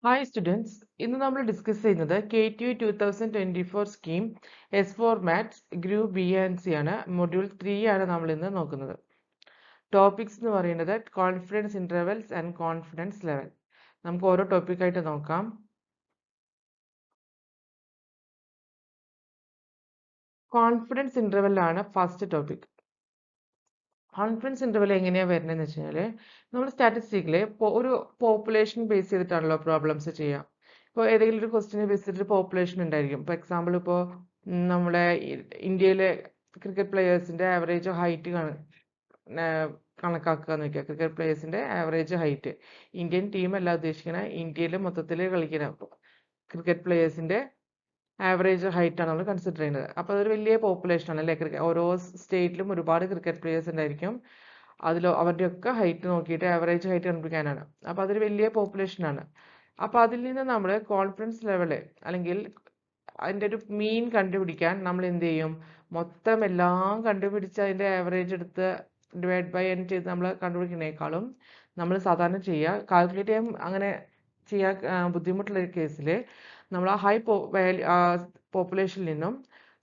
Hi students, ഇന്ന് നമ്മൾ discuss ചെയ്യുന്നത് KTU 2024 scheme S4 maths group B and C ആണ്. മൊഡ്യൂൾ 3 ആണ് നമ്മൾ ഇന്ന് നോക്കുന്നത്. ടോപ്പിക്സ് എന്ന് പറയുന്നത് confidence intervals and confidence level. നമുക്ക് ഓരോ ടോപ്പിക്കായിട്ട് നോക്കാം. കോൺഫിഡൻസ് ഇന്റർവെൽ ആണ് ഫസ്റ്റ് ടോപ്പിക്. കോൺഫിഡൻസ് ഇന്റർവെൽ എങ്ങനെയാണ് വരുന്നതെന്ന് വെച്ച് കഴിഞ്ഞാൽ നമ്മൾ സ്റ്റാറ്റിസ്റ്റിക്കിൽ ഒരു പോപ്പുലേഷൻ ബേസ് ചെയ്തിട്ടാണല്ലോ പ്രോബ്ലംസ് ചെയ്യുക. ഇപ്പോൾ ഏതെങ്കിലും ഒരു ക്വസ്റ്റിനെ ബേസ് ചെയ്തിട്ട് പോപ്പുലേഷൻ ഉണ്ടായിരിക്കും. ഇപ്പോൾ എക്സാമ്പിൾ ഇപ്പോൾ നമ്മുടെ ഇന്ത്യയിലെ ക്രിക്കറ്റ് പ്ലെയേഴ്സിന്റെ ആവറേജ് ഹൈറ്റ് കണക്കാക്കുക എന്ന് വെക്കുക. ക്രിക്കറ്റ് പ്ലെയേഴ്സിന്റെ ആവറേജ് ഹൈറ്റ് ഇന്ത്യൻ ടീം അല്ല ഉദ്ദേശിക്കുന്നത്, ഇന്ത്യയിൽ മൊത്തത്തിൽ കളിക്കുന്ന ക്രിക്കറ്റ് പ്ലെയേഴ്സിന്റെ ആവറേജ് ഹൈറ്റ് ആണ് നമ്മൾ കൺസിഡർ ചെയ്യുന്നത്. അപ്പോൾ അതൊരു വലിയ പോപ്പുലേഷൻ ആണ് അല്ലേ. ഓരോ സ്റ്റേറ്റിലും ഒരുപാട് ക്രിക്കറ്റ് പ്ലെയേഴ്സ് ഉണ്ടായിരിക്കും. അവരുടെയൊക്കെ ഹൈറ്റ് നോക്കിയിട്ട് ആവറേജ് ഹൈറ്റ് കണ്ടുപിടിക്കാനാണ്. അപ്പോൾ അതൊരു വലിയ പോപ്പുലേഷൻ ആണ്. അപ്പോൾ അതിൽ നിന്ന് നമ്മൾ കോൺഫിഡൻസ് ലെവല് അല്ലെങ്കിൽ അതിൻ്റെ ഒരു മീൻ കണ്ടുപിടിക്കാൻ നമ്മൾ എന്ത് ചെയ്യും? മൊത്തം എല്ലാം കണ്ടുപിടിച്ച് അതിൻ്റെ ആവറേജ് എടുത്ത് ഡിവൈഡ് ബൈ n ചെയ്ത് നമ്മൾ കണ്ടുപിടിക്കുന്നതിനേക്കാളും നമ്മൾ സാധാരണ ചെയ്യുക കാൽക്കുലേറ്റ് ചെയ്യാൻ അങ്ങനെ ചെയ്യാൻ ബുദ്ധിമുട്ടുള്ള കേസിൽ നമ്മൾ ആ ഹൈ പോപ്പുലേഷനിൽ നിന്നും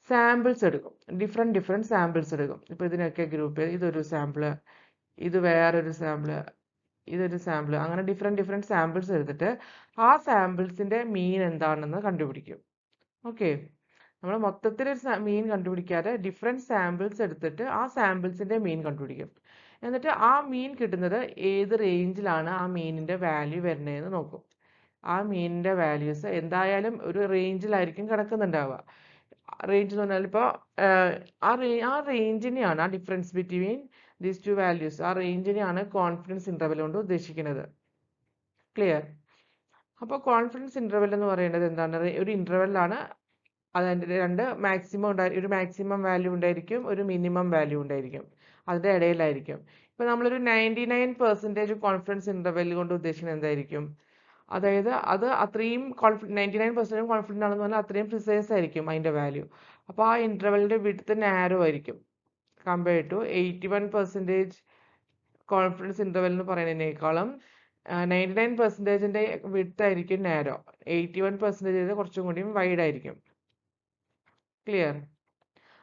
സാമ്പിൾസ് എടുക്കും. ഡിഫറെൻറ്റ് സാമ്പിൾസ് എടുക്കും. ഇപ്പോൾ ഇതിനൊക്കെ ഗ്രൂപ്പ് ഇതൊരു സാമ്പിള്, ഇത് വേറൊരു സാമ്പിള്, ഇതൊരു സാമ്പിള്, അങ്ങനെ ഡിഫറെൻറ്റ് സാമ്പിൾസ് എടുത്തിട്ട് ആ സാമ്പിൾസിൻ്റെ മീൻ എന്താണെന്ന് കണ്ടുപിടിക്കും. ഓക്കെ, നമ്മൾ മൊത്തത്തിൽ ഒരു മീൻ കണ്ടുപിടിക്കാതെ ഡിഫറെൻറ്റ് സാമ്പിൾസ് എടുത്തിട്ട് ആ സാമ്പിൾസിൻ്റെ മീൻ കണ്ടുപിടിക്കും. എന്നിട്ട് ആ മീൻ കിട്ടുന്നത് ഏത് റേഞ്ചിലാണ് ആ മീനിൻ്റെ വാല്യൂ വരുന്നതെന്ന് നോക്കും. ആ മീനിൻ്റെ വാല്യൂസ് എന്തായാലും ഒരു റേഞ്ചിലായിരിക്കും കിടക്കുന്നുണ്ടാവുക. റേഞ്ച് എന്ന് പറഞ്ഞാൽ ഇപ്പോൾ ആ റേഞ്ചിനെയാണ്, ആ difference between these two values, ആ റേഞ്ചിനെയാണ് കോൺഫിഡൻസ് ഇന്റർവെൽ കൊണ്ട് ഉദ്ദേശിക്കുന്നത്. ക്ലിയർ? അപ്പോൾ കോൺഫിഡൻസ് ഇന്റർവെൽ എന്ന് പറയുന്നത് എന്താണ്? ഒരു ഇന്റർവെല്ലാണ്. അതിൻ്റെ രണ്ട് ഒരു മാക്സിമം വാല്യൂ ഉണ്ടായിരിക്കും, ഒരു മിനിമം വാല്യൂ ഉണ്ടായിരിക്കും. അതിൻ്റെ ഇടയിലായിരിക്കും. ഇപ്പോൾ നമ്മളൊരു 99% കോൺഫിഡൻസ് ഇന്റർവെൽ കൊണ്ട് ഉദ്ദേശിക്കുന്നത് എന്തായിരിക്കും? അതായത് അത് അത്രയും 99% കോൺഫിഡൻ്റ് ആണെന്ന് പറഞ്ഞാൽ അത്രയും പ്രിസൈസ് ആയിരിക്കും അതിൻ്റെ വാല്യൂ. അപ്പോൾ ആ ഇന്റർവെല്ലിൻ്റെ വിഡ്ത്ത് നാരോ ആയിരിക്കും കമ്പയർഡ് ടു 81% കോൺഫിഡൻസ് ഇന്റർവെൽ എന്ന് പറയുന്നതിനേക്കാളും 99%ൻ്റെ വിഡ്ത്ത് ആയിരിക്കും നാരോ, 81% കുറച്ചും കൂടിയും വൈഡ് ആയിരിക്കും. ക്ലിയർ?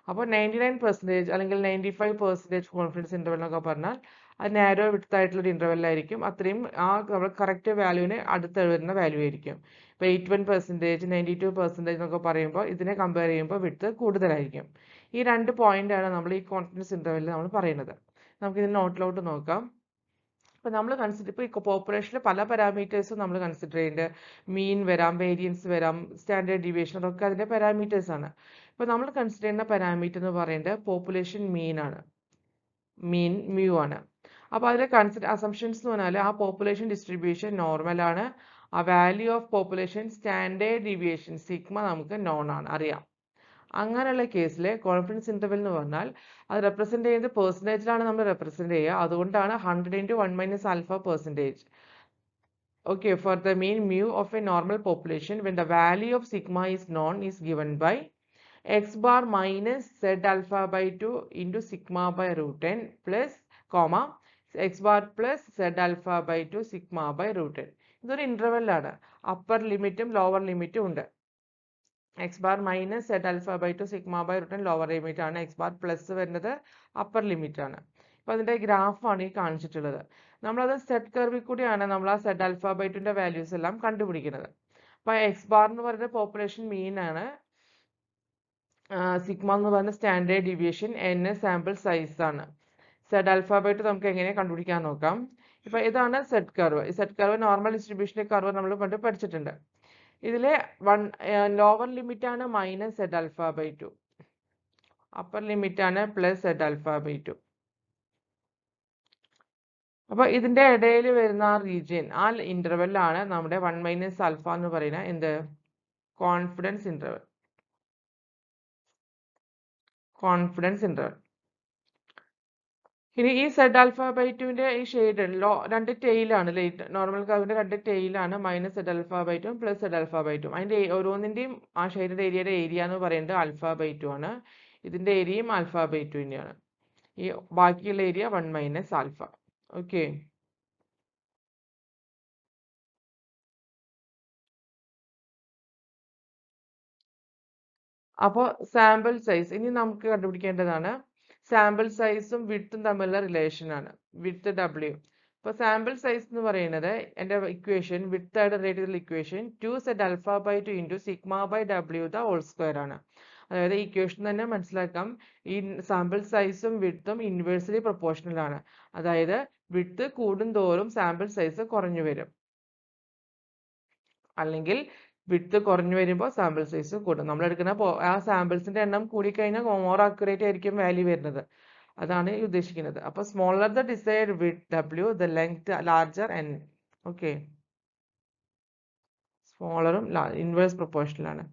അപ്പോൾ 99% അല്ലെങ്കിൽ 95% കോൺഫിഡൻസ് ഇന്റർവെൽ എന്നൊക്കെ പറഞ്ഞാൽ അത് നാരോ വിഡ്ത്ത് ആയിട്ടുള്ള ഒരു ഇന്റർവെല്ലായിരിക്കും. അത്രയും നമ്മൾ കറക്റ്റ് വാല്യൂവിന് അടുത്ത് വരുന്ന വാല്യൂ ആയിരിക്കും. ഇപ്പോൾ 81%, 92% എന്നൊക്കെ പറയുമ്പോൾ ഇതിനെ കമ്പയർ ചെയ്യുമ്പോൾ വിഡ്ത്ത് കൂടുതലായിരിക്കും. ഈ രണ്ട് പോയിന്റാണ് നമ്മൾ ഈ കോൺഫിഡൻസ് ഇന്റർവെല്ലിൽ നമ്മൾ പറയുന്നത്. നമുക്കിത് നോട്ടിലോട്ട് നോക്കാം. ഇപ്പോൾ നമ്മൾ ഇപ്പോൾ ഈ പോപ്പുലേഷനിൽ പല പാരാമീറ്റേഴ്സും നമ്മൾ കൺസിഡർ ചെയ്യുന്നുണ്ട്. മീൻ വരാം, വേരിയൻസ് വരാം, സ്റ്റാൻഡേർഡ് ഡീവിയേഷൻ, അതൊക്കെ അതിൻ്റെ പാരാമീറ്റേഴ്സ് ആണ്. ഇപ്പോൾ നമ്മൾ കൺസിഡർ ചെയ്യുന്ന പാരാമീറ്റർ എന്ന് പറയുന്നത് പോപ്പുലേഷൻ മീൻ ആണ്, മീൻ മ്യൂ ആണ്. അപ്പോൾ അതിലെ അസംഷൻസ് എന്ന് പറഞ്ഞാൽ ആ പോപ്പുലേഷൻ ഡിസ്ട്രിബ്യൂഷൻ നോർമൽ ആണ്, ആ value of population standard deviation sigma നമുക്ക് നോൺ ആണ്, അറിയാം. അങ്ങനെയുള്ള കേസിൽ കോൺഫിഡൻസ് ഇന്റർവെൽ എന്ന് പറഞ്ഞാൽ അത് റെപ്രസെന്റ് ചെയ്യുന്നത് പെർസെൻറ്റേജിലാണ് നമ്മൾ റെപ്രസെന്റ് ചെയ്യുക. അതുകൊണ്ടാണ് 100 × 1 - alpha percentage. Okay, for the mean mu of a normal population when the value of sigma is known is given by x bar minus z alpha by 2 into sigma by root n plus comma x bar plus z alpha by 2 sigma by root n. ഇതൊരു interval ആണ്. Upper ലിമിറ്റും lower ലിമിറ്റും ഉണ്ട്. X bar minus Z alpha by 2 sigma by root lower limit ആണ്, x bar plus വരുന്നത് upper limit ആണ്. അപ്പോൾ അതിൻ്റെ ഗ്രാഫാണ് ഈ കാണിച്ചിട്ടുള്ളത്. നമ്മളത് സെഡ് കർവിൽ കൂടിയാണ് നമ്മൾ ആ സെഡ് ആൽഫ ബൈ 2ൻ്റെ വാല്യൂസ് എല്ലാം കണ്ടുപിടിക്കുന്നത്. അപ്പോൾ എക്സ് ബാർ എന്ന് പറയുന്നത് പോപ്പുലേഷൻ മീൻ ആണ്, സിഗ്മ എന്ന് പറയുന്ന standard deviation, n sample size ആണ്. സെഡ് ആൽഫ ബൈ 2 നമുക്ക് എങ്ങനെ കണ്ടുപിടിക്കാൻ നോക്കാം. ഇപ്പോൾ ഇതാണ് സെഡ് കർവ്. ഈ സെഡ് കർവ് നോർമൽ ഡിസ്ട്രിബ്യൂഷൻ്റെ കർവ് നമ്മൾ പണ്ട് പഠിച്ചിട്ടുണ്ട്. ഇതിലെ ലോവർ ലിമിറ്റ് ആണ് minus Z alpha by 2, upper limit ആണ് പ്ലസ് സെഡ് ആൽഫ ബൈ 2. അപ്പോൾ ഇതിന്റെ ഇടയിൽ വരുന്ന ആ റീജിയൻ, ആ ഇന്റർവെല്ലാണ് നമ്മുടെ 1 - ആൽഫ എന്ന് പറയുന്ന എന്ത് കോൺഫിഡൻസ് ഇന്റർവെൽ. Confidence interval. ഇനി ഈ സെഡ് ആൽഫ ബൈ 2ന്റെ ഈ ഷെയ്ഡ് രണ്ട് ടെയിലാണ്, നോർമൽ കർവിന്റെ രണ്ട് ടെയിലാണ്, minus Z alpha by 2 plus Z alpha by 2. അതിന്റെ ഓരോന്നിന്റെയും ആ ഷെയ്ഡിന്റെ ഏരിയയുടെ ഏരിയ എന്ന് പറയുന്നത് ആൽഫ ബൈ 2 ആണ്. ഇതിന്റെ ഏരിയയും ആൽഫ ബൈ 2 തന്നെയാണ്. ഈ ബാക്കിയുള്ള ഏരിയ 1 - ആൽഫ. ഓക്കെ. അപ്പോൾ സാമ്പിൾ സൈസ് ഇനി നമുക്ക് കണ്ടുപിടിക്കേണ്ടതാണ്. സാമ്പിൾ സൈസും വിഡ്ത്തും തമ്മിലുള്ള റിലേഷൻ ആണ് വിഡ്ത്ത് W. അപ്പോൾ സാമ്പിൾ സൈസ് എന്ന് പറയുന്നത് എൻ്റെ ഇക്വേഷൻ വിഡ്ത്ത് ആയിട്ട് റിലേറ്റ് ചെയ്തിട്ടുള്ള equation 2z⁴ into σ/w the whole square ആണ്. അതായത് ഇക്വേഷൻ തന്നെ മനസ്സിലാക്കാം. ഈ സാമ്പിൾ സൈസും വിഡ്ത്തും ഇൻവേഴ്സ്ലി പ്രൊപ്പോർഷണൽ ആണ്. അതായത് വിഡ്ത്ത് കൂടുന്തോറും സാമ്പിൾ സൈസ് കുറഞ്ഞു വരും, അല്ലെങ്കിൽ വിഡ്ത്ത് കുറഞ്ഞു വരുമ്പോൾ സാമ്പിൾ സൈസ് കൂടും. നമ്മൾ എടുക്കുന്ന ആ സാമ്പിൾസിന്റെ എണ്ണം കൂടിക്കഴിഞ്ഞാൽ മോർ അക്യുറേറ്റ് ആയിരിക്കും വാല്യൂ വരുന്നത്. അതാണ് ഉദ്ദേശിക്കുന്നത്. അപ്പോൾ smaller the decide width W, the length larger N. Okay, സ്മോളറും ഇൻവേഴ്സ് പ്രൊപ്പോർഷണൽ ആണ്.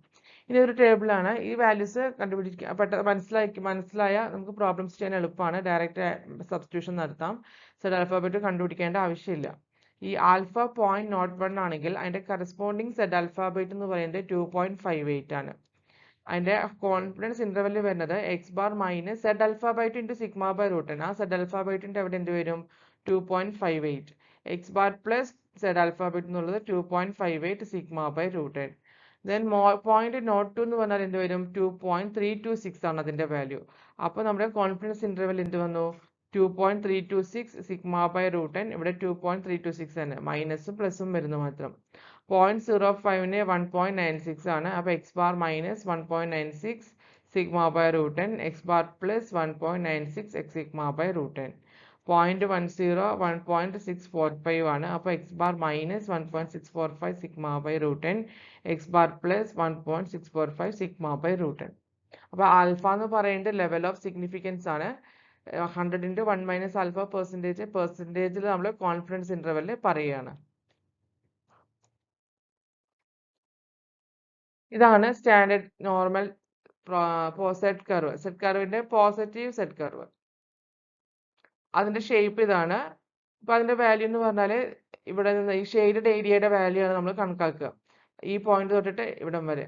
ഇനി ഒരു ടേബിൾ ആണ്. ഈ വാല്യൂസ് കണ്ടുപിടിക്കാൻ മനസ്സിലായ നമുക്ക് പ്രോബ്ലംസ് ചെയ്യാൻ എളുപ്പമാണ്. ഡയറക്റ്റ് സബ്സ്റ്റിറ്റ്യൂഷൻ നടത്താം. z⁴ കണ്ടുപിടിക്കേണ്ട ആവശ്യമില്ല. ഈ ആൽഫ 0.01 ആണെങ്കിൽ അതിന്റെ കറസ്പോണ്ടിങ് z⁴ എന്ന് പറയുന്നത് 2.58 ആണ്. അതിന്റെ കോൺഫിഡൻസ് ഇന്റർവെൽ വരുന്നത് x bar minus z⁴ into σ/√n. ആ z⁴ എവിടെ എന്ത് വരും? 2.58. x ബാർ പ്ലസ് z⁴ എന്നുള്ളത് 2.58 σ/√n. ദെൻ പോയിന്റ് നോട്ട് 2 എന്ന് പറഞ്ഞാൽ എന്ത് വരും? 2.326 ആണ് അതിന്റെ വാല്യൂ. അപ്പോൾ നമ്മുടെ കോൺഫിഡൻസ് ഇന്റർവെൽ എന്ത് വന്നു? 2.326 σ/√n. ഇവിടെ 2.326 ആണ്, മൈനസും പ്ലസും വരുന്നു മാത്രം. 0.05ന് 1.96 ആണ്. അപ്പോൾ x bar minus 1.96 σ/√n, x bar plus 1.96 σ/√n. 0.10 1.645 ആണ്. അപ്പോൾ x bar minus 1.645 σ/√n, x bar plus 1.645 σ/√n. അപ്പോൾ ആൽഫ എന്ന് പറയുന്നത് ലെവൽ ഓഫ് സിഗ്നിഫിക്കൻസ് ആണ്. 100 into 1 minus alpha പെർസെൻറ്റേജിൽ നമ്മൾ കോൺഫിഡൻസ് ഇന്റർവെല്ലിൽ പറയുകയാണ്. ഇതാണ് standard normal set curve. Set കർവിന്റെ പോസിറ്റീവ് സെറ്റ് കർവ്. അതിന്റെ ഷേപ്പ് ഇതാണ്. അപ്പൊ അതിന്റെ വാല്യൂ എന്ന് പറഞ്ഞാൽ ഇവിടെ നിന്ന് ഈ ഷെയ്ഡഡ് ഏരിയയുടെ വാല്യൂ ആണ് നമ്മൾ കണക്കാക്കുക, ഈ പോയിന്റ് തൊട്ടിട്ട് ഇവിടം വരെ.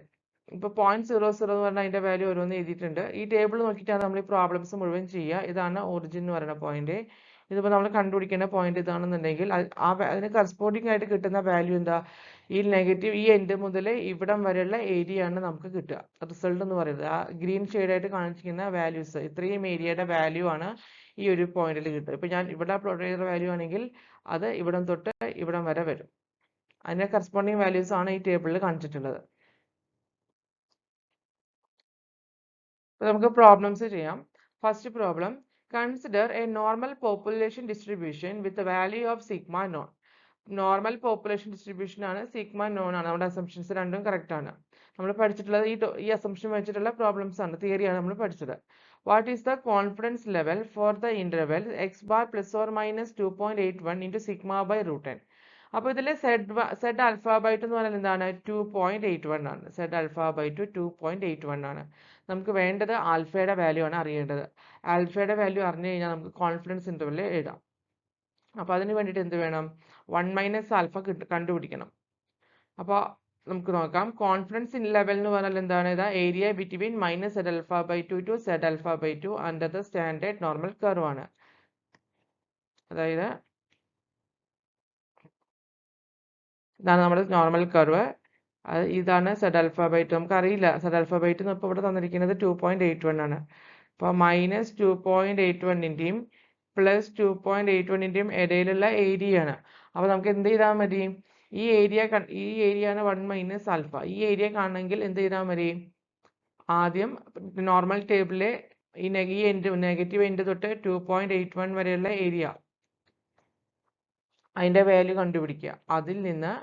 ഇപ്പോൾ 0.00 എന്ന് പറഞ്ഞാൽ അതിന്റെ വാല്യൂ ഓരോന്ന് എഴുതിയിട്ടുണ്ട്. ഈ ടേബിൾ നോക്കിയിട്ടാണ് നമ്മൾ ഈ പ്രോബ്ലംസ് മുഴുവൻ ചെയ്യുക. ഇതാണ് ഒറിജിൻ എന്ന് പറയുന്ന പോയിന്റ്. ഇതിപ്പോൾ നമ്മൾ കണ്ടുപിടിക്കേണ്ട പോയിന്റ് ഇതാണെന്നുണ്ടെങ്കിൽ അതിന് കറസ്പോണ്ടിങ് ആയിട്ട് കിട്ടുന്ന വാല്യൂ എന്താ? ഈ നെഗറ്റീവ് ഈ എൻഡ് മുതൽ ഇവിടം വരെയുള്ള ഏരിയ ആണ് നമുക്ക് കിട്ടുക. റിസൾട്ട് എന്ന് പറയുന്നത് ആ ഗ്രീൻ ഷെയ്ഡായിട്ട് കാണിച്ചിരിക്കുന്ന വാല്യൂസ്, ഇത്രയും ഏരിയയുടെ വാല്യൂ ആണ് ഈ ഒരു പോയിന്റിൽ കിട്ടുക. ഇപ്പൊ ഞാൻ ഇവിടെ പ്ലോട്ട് ചെയ്ത വാല്യൂ ആണെങ്കിൽ അത് ഇവിടം തൊട്ട് ഇവിടം വരെ വരും. അതിന്റെ കറസ്പോണ്ടിങ് വാല്യൂസ് ആണ് ഈ ടേബിളിൽ കാണിച്ചിട്ടുള്ളത്. നമുക്ക് പ്രോബ്ലംസ് ചെയ്യാം. First problem, consider A normal population distribution with value of sigma non. Normal population distribution ആണ്, സിഗ്മ നോൺ ആണ്. നമ്മുടെ അസംഷൻസ് രണ്ടും കറക്റ്റ് ആണ്. നമ്മൾ പഠിച്ചിട്ടുള്ളത് ഈ അസംഷൻ വെച്ചിട്ടുള്ള പ്രോബ്ലംസ് ആണ്, തിയറിയാണ് നമ്മൾ പഠിച്ചത്. What is the confidence level for the interval x bar plus or minus 2.81 into σ/√n. അപ്പോൾ ഇതിൽ z⁴ എന്ന് പറഞ്ഞാൽ എന്താണ്? 2.81 ആണ്. z⁴ 2.81 ആണ്. നമുക്ക് വേണ്ടത് ആൽഫയുടെ വാല്യൂ ആണ് അറിയേണ്ടത്. ആൽഫയുടെ വാല്യൂ അറിഞ്ഞു കഴിഞ്ഞാൽ നമുക്ക് കോൺഫിഡൻസ് ഇന്റർവെൽ എഴുതാം. അപ്പോൾ അതിന് വേണ്ടിയിട്ട് എന്ത് വേണം? 1 മൈനസ് ആൽഫ കണ്ടുപിടിക്കണം. അപ്പോൾ നമുക്ക് നോക്കാം. കോൺഫിഡൻസ് ലെവൽ എന്ന് പറഞ്ഞാൽ എന്താണ്? ഇതാ area between minus z⁴ to z⁴ under the standard normal curve ആണ്. അതായത് ഇതാണ് നമ്മുടെ നോർമൽ കർവ്. ഇതാണ് z⁴. നമുക്ക് അറിയില്ല z⁴ ഇപ്പോൾ ഇവിടെ തന്നിരിക്കുന്നത് 2.81 ആണ്. അപ്പോൾ മൈനസ് 2.81ന്റെയും പ്ലസ് 2.81ന്റെയും ഇടയിലുള്ള ഏരിയ ആണ്. അപ്പോൾ നമുക്ക് എന്ത് ചെയ്താൽ മതി? ഈ ഏരിയ ആണ് 1 മൈനസ് ആൽഫ. ഈ ഏരിയ കാണണമെങ്കിൽ എന്ത് ചെയ്താൽ മതി? ആദ്യം നോർമൽ ടേബിളിലെ ഈ നെഗറ്റീവ് എൻഡ് തൊട്ട് 2.81 വരെയുള്ള ഏരിയ, അതിന്റെ വാല്യൂ കണ്ടുപിടിക്കുക. അതിൽ നിന്ന്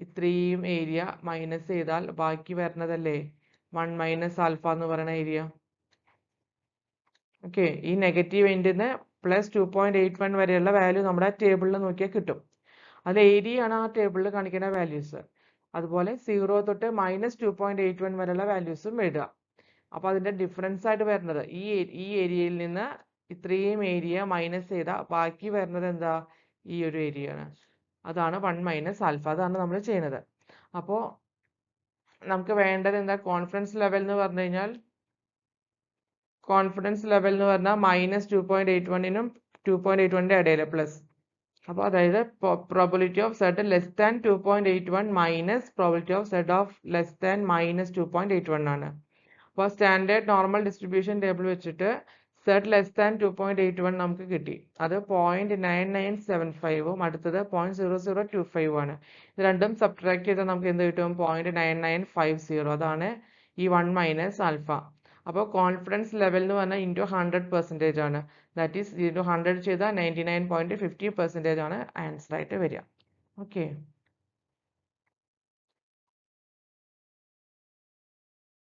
ഇത്രയും ഏരിയ മൈനസ് ചെയ്താൽ ബാക്കി വരുന്നതല്ലേ 1 മൈനസ് ആൽഫ എന്ന് പറയുന്ന ഏരിയ. ഓക്കെ, ഈ നെഗറ്റീവ് എൻഡിന്ന് പ്ലസ് 2.81 വരെയുള്ള വാല്യൂ നമ്മുടെ ടേബിളിൽ നോക്കിയാൽ കിട്ടും. അത് ഏരിയ ആണ് ആ ടേബിളിൽ കാണിക്കുന്ന വാല്യൂസ്. അതുപോലെ 0 തൊട്ട് മൈനസ് 2.81 വരെയുള്ള വാല്യൂസും എഴുതുക. അപ്പോൾ അതിന്റെ ഡിഫറൻസ് ആയിട്ട് വരുന്നത് ഈ ഏരിയയിൽ നിന്ന് ഇത്രയും ഏരിയ മൈനസ് ചെയ്താൽ ബാക്കി വരുന്നത് എന്താ? ഈ ഒരു ഏരിയ ആണ്. അതാണ് 1 മൈനസ് ആൽഫ. അതാണ് നമ്മൾ ചെയ്യുന്നത്. അപ്പോൾ നമുക്ക് വേണ്ടത് എന്താ? കോൺഫിഡൻസ് ലെവൽ എന്ന് പറഞ്ഞു കഴിഞ്ഞാൽ മൈനസ് 2.81നും 2.81ന്റെ ഇടയിൽ പ്ലസ്. അപ്പോൾ അതായത് probability of z less than 2.81 minus probability of z of less than minus 2.81 ആണ്. അപ്പോൾ സ്റ്റാൻഡേർഡ് നോർമൽ ഡിസ്ട്രിബ്യൂഷൻ ടേബിൾ വെച്ചിട്ട് z ലെസ് ദാൻ 2.81 നമുക്ക് കിട്ടി. അത് 0.9975ഉം അടുത്തത് 0.0025 ആണ്. ഇത് രണ്ടും സബ്ട്രാക്ട് ചെയ്താൽ നമുക്ക് എന്ത് കിട്ടും? 0.9950. അതാണ് ഈ 1 മൈനസ് ആൽഫ. അപ്പോൾ കോൺഫിഡൻസ് ലെവൽ എന്ന് പറഞ്ഞാൽ ഇൻറ്റു 100% ആണ്. ദാറ്റ് ഈസ് ഇൻറ്റു 100 ചെയ്താൽ 99.50% ആണ് ആൻസർ ആയിട്ട് വരിക. Okay.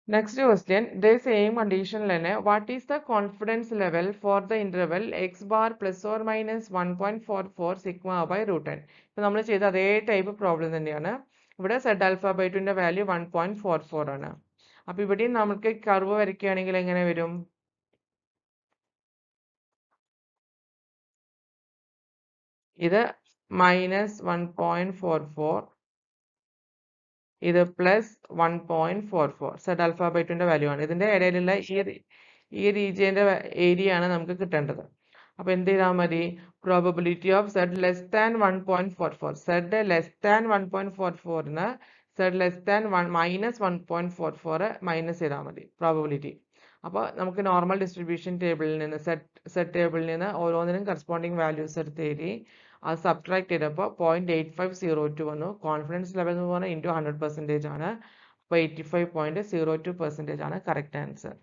Next question, the same condition lene, what is the confidence level for the interval x bar plus or minus 1.44 sigma by root n? ഇപ്പോൾ നമ്മൾ ചെയ്ത അതേ ടൈപ്പ് പ്രോബ്ലം തന്നെയാണ്. ഇവിടെ z alpha by 2 ന്റെ വാല്യൂ 1.44 ആണ്. അപ്പോൾ ഇവിടെയും നമുക്ക് കർവ് വരയ്ക്കുകയാണെങ്കിൽ എങ്ങനെ വരും? ഇത് മൈനസ് 1.44, ഇത് പ്ലസ് 1.44 z alpha by 2 ന്റെ വാല്യൂ ആണ്. ഇതിന്റെ ഇടയിലുള്ള ഈ റീജിയന്റെ ഏരിയ ആണ് നമുക്ക് കിട്ടേണ്ടത്. അപ്പോൾ എന്ത് ചെയ്താൽ മതി? Probability of z less than 1.44, z less than 1.44ന് z less than minus 1.44 minus ചെയ്താൽ മതി പ്രോബബിലിറ്റി. അപ്പോൾ നമുക്ക് നോർമൽ ഡിസ്ട്രിബ്യൂഷൻ ടേബിളിൽ നിന്ന് സെറ്റ് ടേബിളിൽ നിന്ന് ഓരോന്നിനും കറസ്പോണ്ടിങ് വാല്യൂസ് എടുത്ത് എഴുതി അത് സബ്ട്രാക്ട് ചെയ്തപ്പോൾ 0.8502 വന്നു. കോൺഫിഡൻസ് ലെവൽ എന്ന് പറഞ്ഞാൽ ഇൻറ്റു 100% ആണ്. അപ്പോൾ 85.02% ആണ് കറക്റ്റ് ആൻസർ.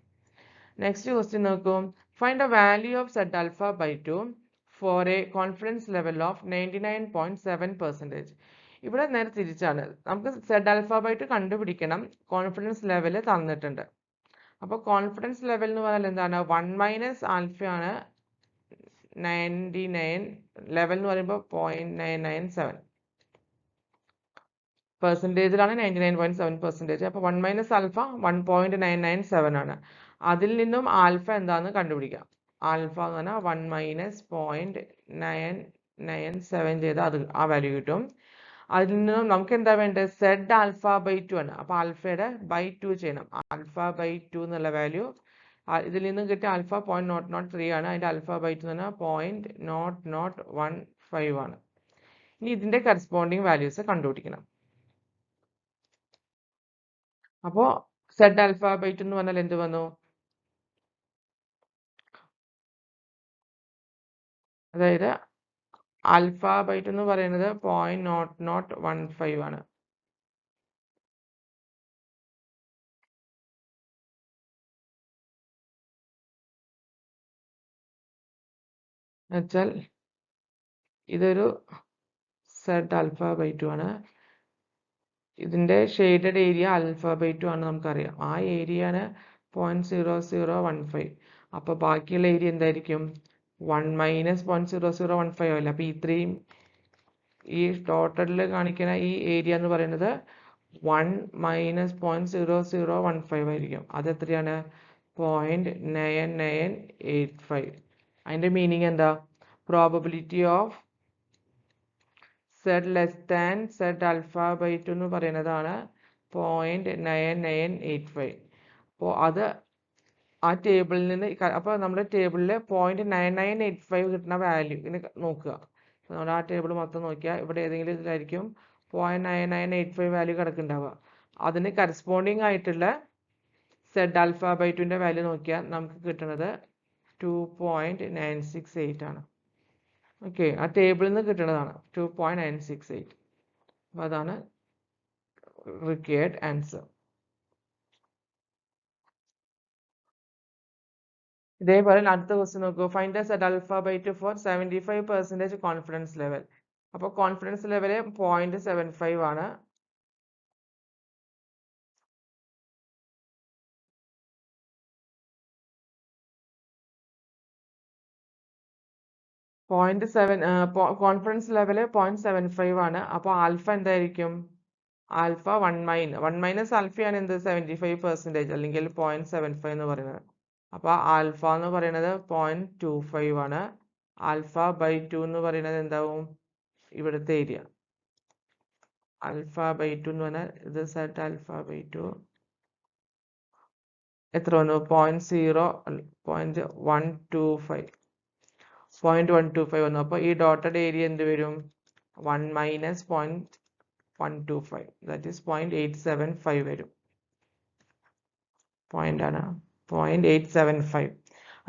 നെക്സ്റ്റ് ക്വസ്റ്റ്യൻ നോക്കൂ. Find the value of z alpha by 2 for a confidence level of 99.7%. ഇവിടെ നേരെ തിരിച്ചാണ്. നമുക്ക് z alpha by 2 കണ്ടുപിടിക്കണം. കോൺഫിഡൻസ് ലെവൽ തന്നിട്ടുണ്ട്. അപ്പോൾ കോൺഫിഡൻസ് ലെവൽ എന്ന് പറഞ്ഞാൽ എന്താണ്? 1 മൈനസ് ആൽഫ ആണ് 99. ലെവൽ എന്ന് പറയുമ്പോൾ 0.997 പെർസെൻറ്റേജിലാണ് 99.7%. അപ്പോൾ 1 മൈനസ് ആൽഫ 1.997 ആണ്. അതിൽ നിന്നും ആൽഫ എന്താണെന്ന് കണ്ടുപിടിക്കാം. ആൽഫ എന്ന് പറഞ്ഞാൽ 1 മൈനസ് 0.997 ചെയ്താൽ അത് ആ വാല്യൂ കിട്ടും. അതിൽ നിന്നും നമുക്ക് എന്താ വേണ്ടത്? z ആൽഫ ബൈ 2 ആണ്. അപ്പോൾ ആൽഫയുടെ ബൈ 2 ചെയ്യണം. ആൽഫ ബൈ 2 എന്നുള്ള വാല്യൂ ഇതിൽ നിന്നും കിട്ടിയ ആൽഫ 0.003 ആണ്. അതിൻ്റെ ആൽഫ ബൈ 2 എന്ന് പറഞ്ഞാൽ 0.0015 ആണ്. ഇനി ഇതിൻ്റെ കറസ്പോണ്ടിങ് വാല്യൂസ് കണ്ടുപിടിക്കണം. അപ്പോൾ z ആൽഫ ബൈ 2 എന്ന് പറഞ്ഞാൽ എന്ത് വന്നു? അതായത് ആൽഫ ബൈ 2 എന്ന് പറയുന്നത് 0.0015 ആണ്. എന്നുവെച്ചാൽ ഇതൊരു z ആൽഫ ബൈ 2 ആണ്. ഇതിൻ്റെ ഷെയ്ഡഡ് ഏരിയ ആൽഫ ബൈ 2 ആണ് നമുക്കറിയാം. ആ ഏരിയ ആണ് 0.0015. അപ്പോൾ ബാക്കിയുള്ള ഏരിയ എന്തായിരിക്കും? 1 മൈനസ് 0.0015 അല്ല. അപ്പോൾ ഇത്രയും ഈ ടോട്ടലിൽ കാണിക്കുന്ന ഈ ഏരിയ എന്ന് പറയുന്നത് 1 മൈനസ് 0.0015 ആയിരിക്കും. അത് എത്രയാണ്? 0.9985. അതിൻ്റെ മീനിങ് എന്താ? Probability of z less than z alpha by 2 എന്ന് പറയുന്നതാണ് 0.9985. അപ്പോൾ അത് ആ ടേബിളിൽ നിന്ന് അപ്പോൾ നമ്മുടെ ടേബിളിൽ 0.9985 കിട്ടുന്ന വാല്യൂ ഇനി നോക്കുക. നമ്മൾ ആ ടേബിൾ മൊത്തം നോക്കിയാൽ ഇവിടെ ഏതെങ്കിലും ഇതിലായിരിക്കും 0.9985 വാല്യൂ കിടക്കുന്നുണ്ടാവുക. അതിന് കറസ്പോണ്ടിങ് ആയിട്ടുള്ള z ആൽഫ ബൈ 2ൻ്റെ വാല്യൂ നോക്കിയാൽ നമുക്ക് കിട്ടുന്നത് 2.968 ആണ്. ഓക്കെ, ആ ടേബിളിൽ നിന്ന് കിട്ടുന്നതാണ് 2.968. അപ്പോൾ അതാണ് റിക്വയർഡ് ആൻസർ. ഇതേപോലെ അടുത്ത ക്വസ്റ്റ്യൻ നോക്കൂ. Find the z alpha by 2 for 75% confidence level. അപ്പോൾ കോൺഫിഡൻസ് ലെവൽ 0.75 ആണ്. കോൺഫിഡൻസ് ലെവൽ 0.75 ആണ്. അപ്പോൾ ആൽഫ എന്തായിരിക്കും? ആൽഫ 1 മൈനസ് ആൽഫയാണ് എന്ത്? 75% അല്ലെങ്കിൽ 0.75 എന്ന് പറയുന്നത്. അപ്പോൾ ആൽഫ എന്ന് പറയുന്നത് 0.25 ആണ്. ആൽഫ ബൈ 2 എന്ന് പറയുന്നത് എന്താവും? ഇവിടുത്തെ ഏരിയ ആൽഫ ബൈ 2 എന്ന് പറഞ്ഞാൽ ഇത് സെറ്റ് ആൽഫ ബൈ 2 എത്ര വന്നു? 0.125 വന്നു. അപ്പോൾ ഈ ഡോട്ടഡ് ഏരിയ എന്ത് വരും? 1 മൈനസ് 0.125 ദാറ്റ് ഈസ് 0.875 വരും. പോയിന്റ് ആണ് 0.875.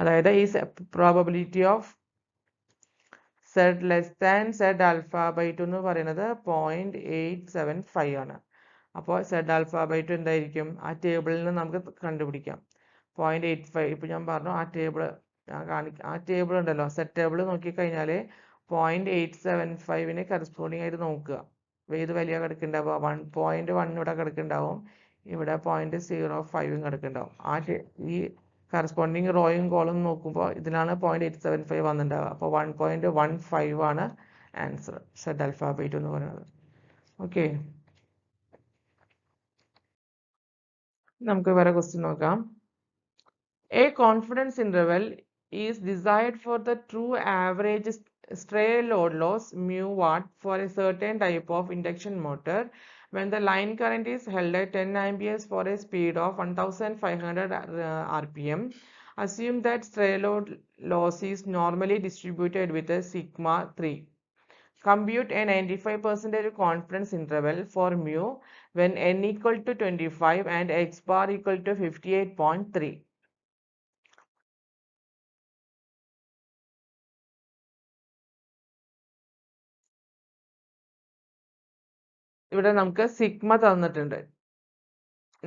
അതായത് ഈ probability of z less than z alpha by 2 എന്ന് പറയുന്നത് 0.875 ആണ്. അപ്പോൾ z ആൽഫ ബൈ 2 എന്തായിരിക്കും? ആ ടേബിളിൽ നിന്ന് നമുക്ക് കണ്ടുപിടിക്കാം. 0.85. ഇപ്പം ഞാൻ പറഞ്ഞു ആ ടേബിൾ ആ ടേബിൾ ഉണ്ടല്ലോ, സെറ്റ് ടേബിൾ നോക്കിക്കഴിഞ്ഞാൽ 0.875 കറസ്പോണ്ടിങ് ആയിട്ട് നോക്കുക. ഏത് വലിയ കിടക്കുന്നുണ്ടാവുക? 1.1 ഇവിടെ കിടക്കുന്നുണ്ടാവും, ഇവിടെ 0.05 കിടക്കുന്നുണ്ടാവും. ഈ കറസ്പോണ്ടിങ് റോയും കോളും നോക്കുമ്പോൾ ഇതിലാണ് 0.875 വന്നിട്ടുണ്ടാവുക. അപ്പോൾ 1.15 ആണ് ആൻസർ, സെഡ് ആൽഫ ബൈ 2 എന്ന് പറയുന്നത്. ഓക്കെ, നമുക്ക് വേറെ ക്വസ്റ്റ്യൻ നോക്കാം. A confidence interval is desired for the true average stray load loss mu watt for a certain type of induction motor when the line current is held at 10 amperes for a speed of 1500 rpm. Assume that stray load loss is normally distributed with a sigma 3. Compute a 95% confidence interval for mu when n equal to 25 and x bar equal to 58.3. ഇവിടെ നമുക്ക് sigma തന്നിട്ടുണ്ട്,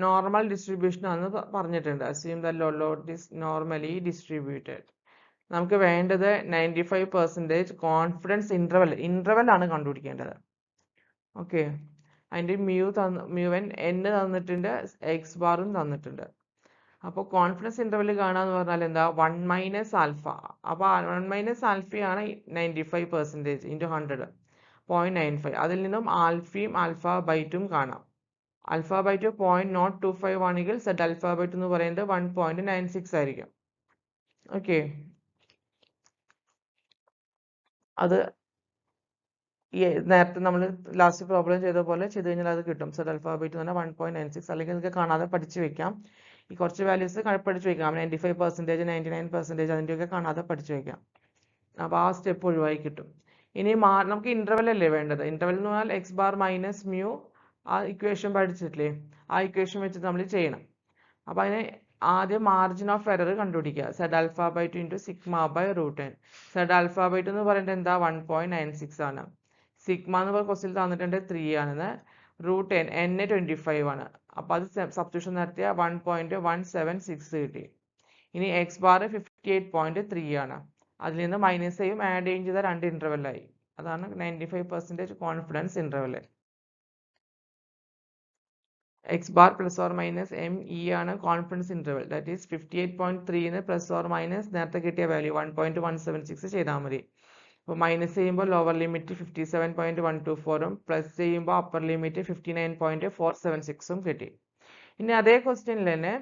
normal distribution ആണെന്ന് പറഞ്ഞിട്ടുണ്ട്. Assume the Lord is normally distributed. നമുക്ക് വേണ്ടത് 95% confidence interval ആണ് കണ്ടുപിടിക്കേണ്ടത്. Okay, അതിൻ്റെ മ്യൂവൻ n തന്നിട്ടുണ്ട്, എക്സ് ബാറും തന്നിട്ടുണ്ട്. അപ്പോൾ കോൺഫിഡൻസ് ഇന്റർവെൽ കാണാന്ന് പറഞ്ഞാൽ എന്താ? 1 മൈനസ് ആൽഫ. അപ്പോൾ 1 മൈനസ് ആൽഫയാണ് 95% ഇൻറ്റു 100, 0.95. അതിൽ നിന്നും ആൽഫയും ആൽഫ ബൈ 2 കാണാം. ആൽഫ ബൈ 2 0.025 ആണെങ്കിൽ സെഡ് ആൽഫ ബൈ 2 എന്ന് പറയുന്നത് 1.96 ആയിരിക്കും. ഓക്കെ, അത് നേരത്തെ നമ്മൾ ലാസ്റ്റ് പ്രോബ്ലം ചെയ്ത പോലെ ചെയ്ത് കഴിഞ്ഞാൽ അത് കിട്ടും. സെഡ് ആൽഫ ബൈ 2 എന്ന് പറഞ്ഞാൽ 1.96. അല്ലെങ്കിൽ നിങ്ങൾക്ക് കാണാതെ പഠിച്ചു വെക്കാം. ഈ കുറച്ച് വാല്യൂസ് പഠിച്ചു വെക്കാം. 95%, 99%, അതിൻ്റെയൊക്കെ കാണാതെ പഠിച്ചു വെക്കാം. അപ്പോൾ ആ സ്റ്റെപ്പ് ഒഴിവായി കിട്ടും. ഇനി നമുക്ക് ഇന്റർവെൽ അല്ലേ വേണ്ടത്? ഇന്റർവെൽ എന്ന് പറഞ്ഞാൽ എക്സ് ബാർ മൈനസ് മ്യൂ, ആ ഇക്വേഷൻ പഠിച്ചിട്ടില്ലേ? ആ ഇക്വേഷൻ വെച്ചിട്ട് നമ്മൾ ചെയ്യണം. അപ്പോൾ അതിന് ആദ്യം മാർജിൻ ഓഫ് എറർ കണ്ടുപിടിക്കുക. Z alpha by 2 into sigma by root n. Z alpha by 2 എന്ന് പറയുന്നത് എന്താ? 1.96 ആണ്. സിഗ്മ എന്ന് പറഞ്ഞ ക്വസ്റ്റിൽ തന്നിട്ടുണ്ട് 3 ആണെന്ന്. റൂട്ട് n 25 ആണ്. അപ്പോൾ അത് സബ്സ്റ്റിറ്റ്യൂഷൻ നടത്തിയ 1.176 കിട്ടി. ഇനി എക്സ് ബാർ 58.3 ആണ്. അതിൽ നിന്ന് മൈനസ് ചെയ്യും ആഡ് ചെയ്യും ചെയ്ത 2 ഇന്റർവെല്ലായി. അതാണ് 95% confidence interval. X bar plus or minus M E ആണ് confidence interval. That is 58.3 plus or minus നേരത്തെ കിട്ടിയ വാല്യൂ 1.176 ചെയ്താൽ മതി. അപ്പോൾ മൈനസ് ചെയ്യുമ്പോൾ ലോവർ ലിമിറ്റ് 57.124ഉം പ്ലസ് ചെയ്യുമ്പോൾ അപ്പർ ലിമിറ്റ് 59.476ഉം കിട്ടി. ഇനി അതേ ക്വസ്റ്റ്യനിൽ തന്നെ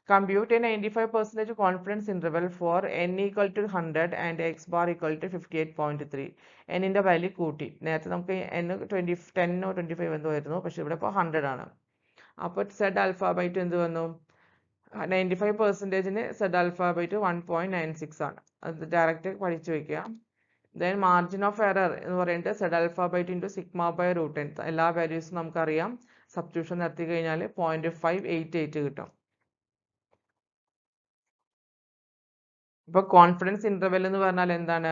compute a 95% confidence interval for n equal to 100 and x bar equal to 58.3. n value കൂട്ടി. നേരത്തെ നമുക്ക് n 10 25 എന്തോ ആയിരുന്നു, പക്ഷെ ഇവിടെ ഇപ്പോൾ 100 ആണ്. അപ്പോൾ സെഡ് ആൽഫ ബൈ 2 എന്ത് വന്നു? 95%-ന് സെഡ് ആൽഫ ബൈ 2 1.96 ആണ്. അത് ഡയറക്റ്റ് പഠിച്ചു വെക്കുക. ദെൻ മാർജിൻ ഓഫ് എറർ എന്ന് പറയുന്നത് z alpha by 2 into sigma by root n. എല്ലാ വാല്യൂസും നമുക്കറിയാം. സബ്സ്റ്റിറ്റ്യൂഷൻ നടത്തി കഴിഞ്ഞാൽ 0.588 കിട്ടും. ഇപ്പോൾ കോൺഫിഡൻസ് ഇന്റർവെൽ എന്ന് പറഞ്ഞാൽ എന്താണ്?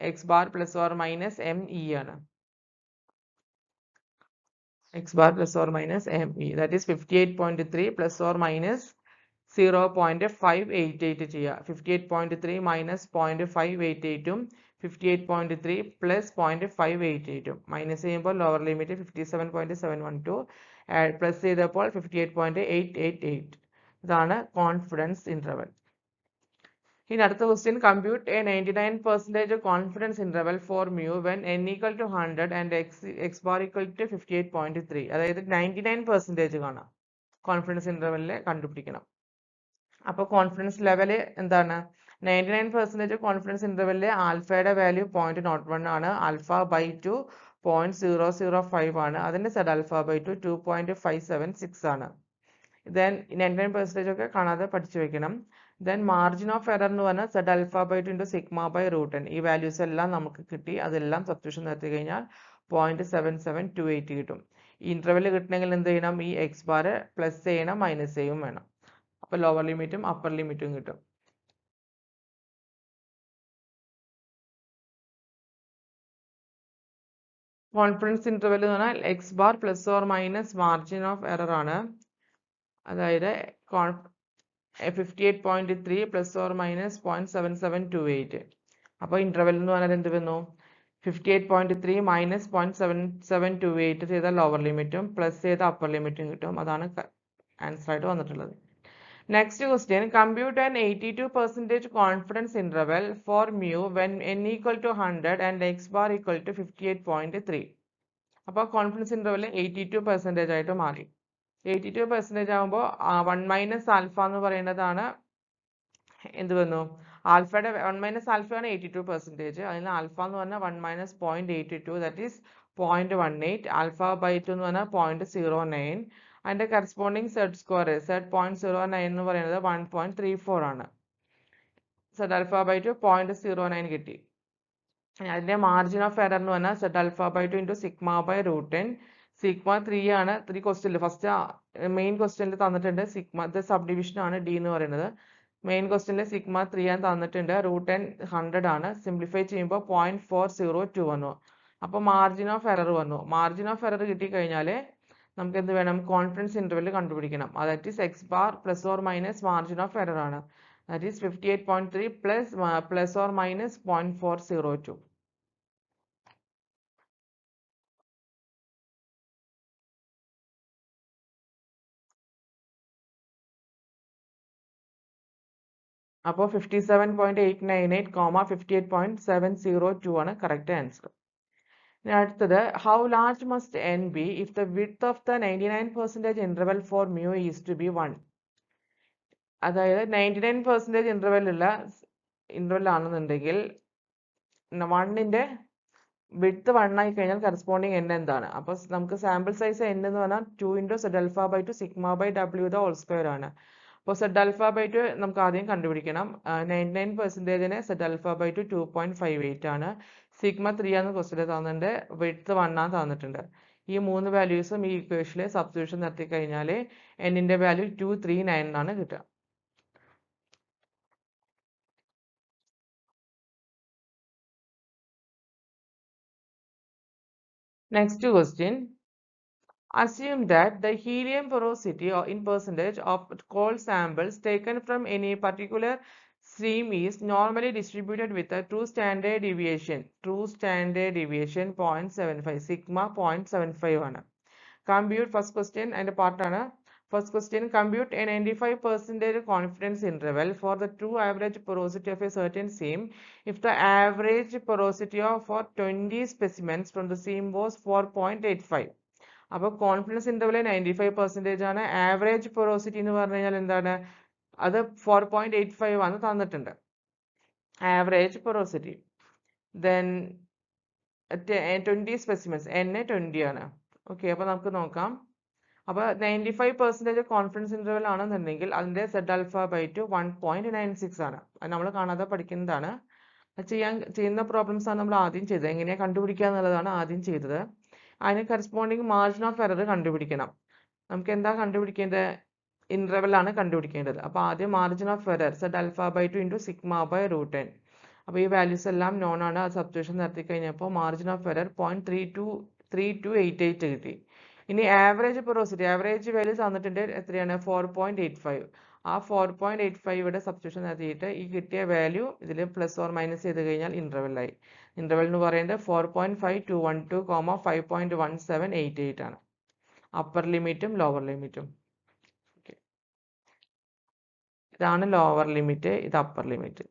X bar plus or minus M E ആണ്. X bar plus or minus M E, that is 58.3 plus or minus 0.588 ചെയ്യുക. 58.3 മൈനസ് 0.588ഉം 58.3 പ്ലസ് 0.588ഉം മൈനസ് ചെയ്യുമ്പോൾ ലോവർ ലിമിറ്റ് 57.712, പ്ലസ് ചെയ്തപ്പോൾ 58.888. ഇതാണ് കോൺഫിഡൻസ് ഇന്റർവെൽ. ഇനി അടുത്ത question, compute a 99% confidence interval for mu when n equal to 100 and x bar equal to 58.3. അതായത് 99% കാണാം. കോൺഫിഡൻസ് ഇന്റർവെല്ലിൽ കണ്ടുപിടിക്കണം. അപ്പോൾ കോൺഫിഡൻസ് ലെവൽ എന്താണ്? 99% കോൺഫിഡൻസ് ഇന്റർവെല്ലിൽ ആൽഫയുടെ വാല്യൂ 0.01 ആണ്. ആൽഫ ബൈ 2 0.005 ആണ്. അതിൻ്റെ സെഡ് ആൽഫ ബൈ 2 2.576 ആണ്. ദെൻ 99% ഒക്കെ കാണാതെ പഠിച്ചു വെക്കണം. ദെൻ മാർജിൻ ഓഫ് എറർ എന്ന് പറഞ്ഞാൽ z alpha by 2 into sigma by root n. ഈ വാല്യൂസ് എല്ലാം നമുക്ക് കിട്ടി. അതെല്ലാം സബ്സ്റ്റിറ്റ്യൂഷൻ നടത്തി കഴിഞ്ഞാൽ 0.7728 കിട്ടും. ഈ ഇന്റർവെൽ കിട്ടണമെങ്കിൽ എന്ത് ചെയ്യണം? ഈ എക്സ് ബാർ പ്ലസ് ചെയ്യണം മൈനസ് ചെയ്യും വേണം. അപ്പോൾ ലോവർ ലിമിറ്റും അപ്പർ ലിമിറ്റും കിട്ടും. കോൺഫിഡൻസ് ഇന്റർവെൽ എന്ന് പറഞ്ഞാൽ x bar plus or minus margin of error ആണ്. അതായത് 58.3 പ്ലസ് ഓർ മൈനസ് 0.7728. അപ്പോൾ ഇന്റർവെൽ എന്ന് പറഞ്ഞാൽ എന്ത് വന്നു? 58.3 മൈനസ് 0.7728 ചെയ്ത ലോവർ ലിമിറ്റും പ്ലസ് ചെയ്ത അപ്പർ ലിമിറ്റും കിട്ടും. അതാണ് ആൻസർ ആയിട്ട് വന്നിട്ടുള്ളത്. Next question, compute an 82% confidence interval for mu when n equal to 100 and x bar equal to 58.3. അപ്പോൾ കോൺഫിഡൻസ് ഇന്റർവെൽ 82% ആയിട്ട് മാറി. 82% ആകുമ്പോൾ 1 മൈനസ് ആൽഫ എന്ന് പറയുന്നതാണ് എന്ത് വന്നു? ആൽഫയുടെ 1 മൈനസ് ആൽഫയാണ് 82%. അതിന് ആൽഫ എന്ന് പറഞ്ഞാൽ 1 minus 0.82, that is 0.18. Alpha by 2 എന്ന് പറഞ്ഞാൽ 0.09. അതിന്റെ കറസ്പോണ്ടിങ് സെഡ് സ്ക്വയർ സെഡ് 0.09 എന്ന് പറയുന്നത് 1.34 ആണ്. സെഡ് ആൽഫ ബൈ 2 0.09 കിട്ടി. അതിന്റെ മാർജിൻ ഓഫ് എറർ എന്ന് പറഞ്ഞാൽ z alpha by 2 into sigma by root 10. Sigma 3 ആണ്. 3 ക്വസ്റ്റ്യനിൽ ഫസ്റ്റ് മെയിൻ ക്വസ്റ്റ്യനിൽ തന്നിട്ടുണ്ട് സിഗ്മ സബ് ഡിവിഷൻ ആണ് ഡി എന്ന് പറയുന്നത്. മെയിൻ ക്വസ്റ്റ്യനിൽ സിഗ്മ 3 ആണ് തന്നിട്ടുണ്ട്. റൂട്ട് 10 100 ആണ്. സിംപ്ലിഫൈ ചെയ്യുമ്പോൾ 0.402 വന്നു. അപ്പോൾ മാർജിൻ ഓഫ് എറർ വന്നു. മാർജിൻ ഓഫ് എറർ കിട്ടിക്കഴിഞ്ഞാൽ നമുക്ക് എന്ത് വേണം? കോൺഫിഡൻസ് ഇന്റർവെൽ കണ്ടുപിടിക്കണം. That is x bar plus or minus margin of error ആണ്. That is 58.3 plus or minus 0.402. അപ്പോൾ 57.898, 58.702 ആണ് കറക്റ്റ് ആൻസർ. ഇനി അടുത്തത്, how large must n be if the width of the 99% interval for mu is to be 1. അതായത് 99% interval ആണെന്നുണ്ടെങ്കിൽ 1ന്റെ width 1 ആയി കഴിഞ്ഞാൽ corresponding n എന്താണ്? അപ്പോൾ നമുക്ക് സാമ്പിൾ സൈസ് n എന്ന് പറഞ്ഞാൽ 2 into z alpha by 2 sigma by w the whole square ആണ്. അപ്പോൾ സെഡ് ആൽഫ ബൈ 2 നമുക്ക് ആദ്യം കണ്ടുപിടിക്കണം. 99%ന് സെഡ് ആൽഫ ബൈ 2 2.58 ആണ്. സിഗ്മ 3 ആണ് ക്വസ്റ്റ്യൻ തന്നിട്ടുണ്ട്. വിഡ്ത്ത് 1 ആണ് തന്നിട്ടുണ്ട്. ഈ മൂന്ന് വാല്യൂസും ഈ ഇക്വേഷനിൽ സബ്സ്റ്റിറ്റ്യൂഷൻ നടത്തി കഴിഞ്ഞാൽ n-ന്റെ വാല്യൂ 239 ആണ് കിട്ടുക. Next question. Assume that the helium porosity in percentage of cold samples taken from any particular stream is normally distributed with a true standard deviation. True standard deviation 0.75. Sigma 0.75 ആണ്. Compute first question and part ആണ്. First question, compute a 95% confidence interval for the true average porosity of a certain seam if the average porosity for 20 specimens from the seam was 4.85. അപ്പോൾ confidence interval 95% ആണ്. Average porosity എന്ന് പറഞ്ഞു കഴിഞ്ഞാൽ എന്താണ്? അത് 4.85 ആണ് തന്നിട്ടുണ്ട്. Average porosity. Then 20 specimens, n 20 ആണ്. ഓക്കെ, അപ്പോൾ നമുക്ക് നോക്കാം. അപ്പോൾ 95% കോൺഫിഡൻസ് ഇന്റർവെൽ ആണെന്നുണ്ടെങ്കിൽ അതിന്റെ സെഡ് ആൽഫ ബൈ 2 1.96 ആണ്. അത് നമ്മൾ കാണാതെ പഠിക്കുന്നതാണ്. ചെയ്യുന്ന പ്രോബ്ലംസ് ആണ് നമ്മൾ ആദ്യം ചെയ്തത്. എങ്ങനെയാണ് കണ്ടുപിടിക്കുക എന്നുള്ളതാണ് ആദ്യം ചെയ്തത്. അതിന് കറസ്പോണ്ടിങ് മാർജിൻ ഓഫ് എറർ കണ്ടുപിടിക്കണം. നമുക്ക് എന്താ കണ്ടുപിടിക്കേണ്ടത്? ഇന്റർവെൽ ആണ് കണ്ടുപിടിക്കേണ്ടത്. അപ്പോൾ ആദ്യം margin of error z alpha by 2 into sigma by root 10. അപ്പോൾ ഈ വാല്യൂസ് എല്ലാം നോൺ ആണ്. അത് സബ്സ്റ്റിറ്റ്യൂഷൻ നടത്തി കഴിഞ്ഞപ്പോൾ മാർജിൻ ഓഫ് എറർ 0.3288 കിട്ടി. ഇനി ആവറേജ് പൊറോസിറ്റി, ആവറേജ് വാല്യൂ തന്നിട്ടുണ്ട്. എത്രയാണ്? 4.85. ആ 4.85 സബ്സ്റ്റിറ്റ്യൂഷൻ നടത്തിയിട്ട് ഈ കിട്ടിയ വാല്യൂ ഇതിൽ പ്ലസ് ഓർ മൈനസ് ചെയ്ത് കഴിഞ്ഞാൽ ഇന്റർവെല്ലായി. ഇന്റർവെൽ എന്ന് പറയുന്നത് 4.5212, 5.1788 ആണ്. അപ്പർ ലിമിറ്റും ലോവർ ലിമിറ്റും. ഇതാണ് ലോവർ ലിമിറ്റ്, ഇത് അപ്പർ ലിമിറ്റ്.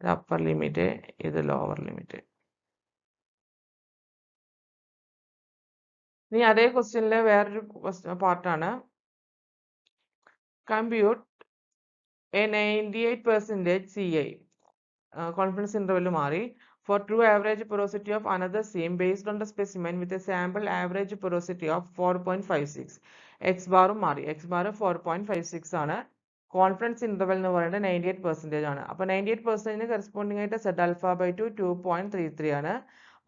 ഇത് അപ്പർ ലിമിറ്റ്, ഇത് ലോവർ ലിമിറ്റ്. ഇനി അതേ ക്വസ്റ്റ്യനിലെ വേറൊരു പാർട്ടാണ്. Compute A 98% CI. Confidence interval മാറി. For true average porosity of another seam based on the specimen with a sample average porosity of 4.56. X ബാറും മാറി. X bar 4.56 ആണ്. Confidence interval എന്ന് പറയുന്നത് 98% ആണ്. അപ്പോൾ 98% കറസ്പോണ്ടിങ് ആയിട്ട് സെഡ് ആൽഫ ബൈ ടു 2.33 ആണ്.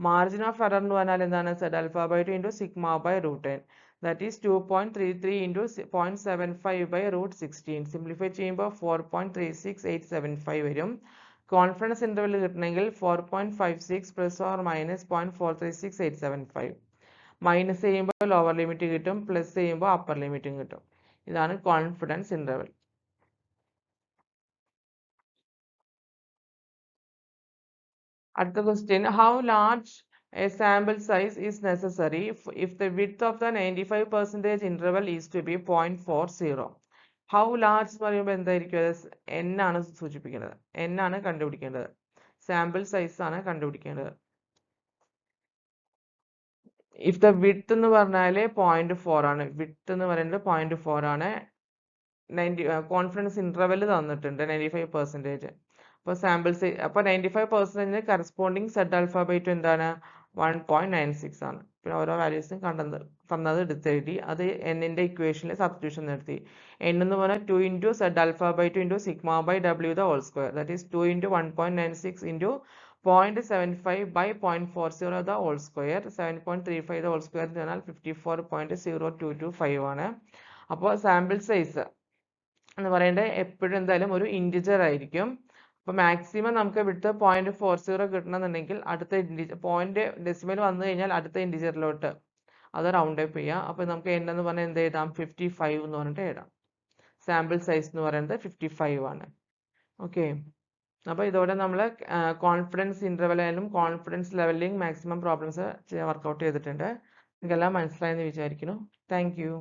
Margin of error എന്ന് പറഞ്ഞാൽ എന്താണ്? Z alpha by two into sigma by root n, that is 2.33 into 0.75 by root 16. Simplify ചെയ്യുമ്പോൾ 4.36875 വരും. കോൺഫിഡൻസ് ഇൻ്റർവെൽ കിട്ടണമെങ്കിൽ 4.56 പ്ലസ് ഓർ മൈനസ് 0.436875. മൈനസ് ചെയ്യുമ്പോൾ ലോവർ ലിമിറ്റ് കിട്ടും, പ്ലസ് ചെയ്യുമ്പോൾ അപ്പർ ലിമിറ്റും കിട്ടും. ഇതാണ് കോൺഫിഡൻസ് ഇൻ്റർവെൽ. അടുത്ത question, how large a sample size is necessary if the width of the 95% interval is to be 0.40. How large എന്ന് പറയുമ്പോൾ എന്തായിരിക്കും? എൻ ആണ് സൂചിപ്പിക്കുന്നത്. എൻ ആണ് കണ്ടുപിടിക്കേണ്ടത്. സാമ്പിൾ സൈസ് ആണ് കണ്ടുപിടിക്കേണ്ടത്. ഇഫ് ദ വിഡ്ത്ത് എന്ന് പറഞ്ഞാൽ 0.4 ആണ്. വിഡ്ത്ത് എന്ന് പറയുന്നത് 0.4 ആണ്. കോൺഫിഡൻസ് ഇൻ്റർവെൽ തന്നിട്ടുണ്ട് 95%. അപ്പോൾ സാമ്പിൾ സൈസ്, അപ്പോൾ 95% corresponding z alpha by two എന്താണ്? 1.96 ആണ്. പിന്നെ ഓരോ വാല്യൂസും തന്നത് എടുത്തെഴുതി, അത് എന്നിൻ്റെ ഇക്വേഷനിൽ സബ്സ്റ്റിറ്റ്യൂഷൻ നടത്തി. എൻ എന്ന് പറഞ്ഞാൽ 2 into z alpha by two into sigma by ഡബ്ല്യു the whole square, that is 2 into 1.96 into 0.75 by 0.40 the whole square, 7.35 the whole square എന്ന് പറഞ്ഞാൽ 54.0225 ആണ്. അപ്പോൾ സാമ്പിൾ സൈസ് എന്ന് പറയുന്നത് എപ്പോഴും എന്തായാലും ഒരു ഇൻറ്റിജർ ആയിരിക്കും. അപ്പോൾ മാക്സിമം നമുക്ക് വിട്ട് 0.40 കിട്ടണമെന്നുണ്ടെങ്കിൽ അടുത്ത പോയിന്റ് ഡെസിമൽ വന്നു കഴിഞ്ഞാൽ അടുത്ത ഇൻറ്റിജറിലോട്ട് അത് റൗണ്ട് അപ്പ് ചെയ്യാം. അപ്പോൾ നമുക്ക് എന്ന് പറഞ്ഞാൽ എന്ത് എഴുതാം? 55 എന്ന് പറഞ്ഞിട്ട് എഴുതാം. സാമ്പിൾ സൈസ് എന്ന് പറയുന്നത് 55 ആണ്. ഓക്കെ, അപ്പോൾ ഇതോടെ നമ്മൾ കോൺഫിഡൻസ് ഇൻ്റർവെലും confidence levelling maximum problems work out ചെയ്തിട്ടുണ്ട്. നിങ്ങൾക്കെല്ലാം മനസ്സിലായെന്ന് വിചാരിക്കുന്നു. Thank U.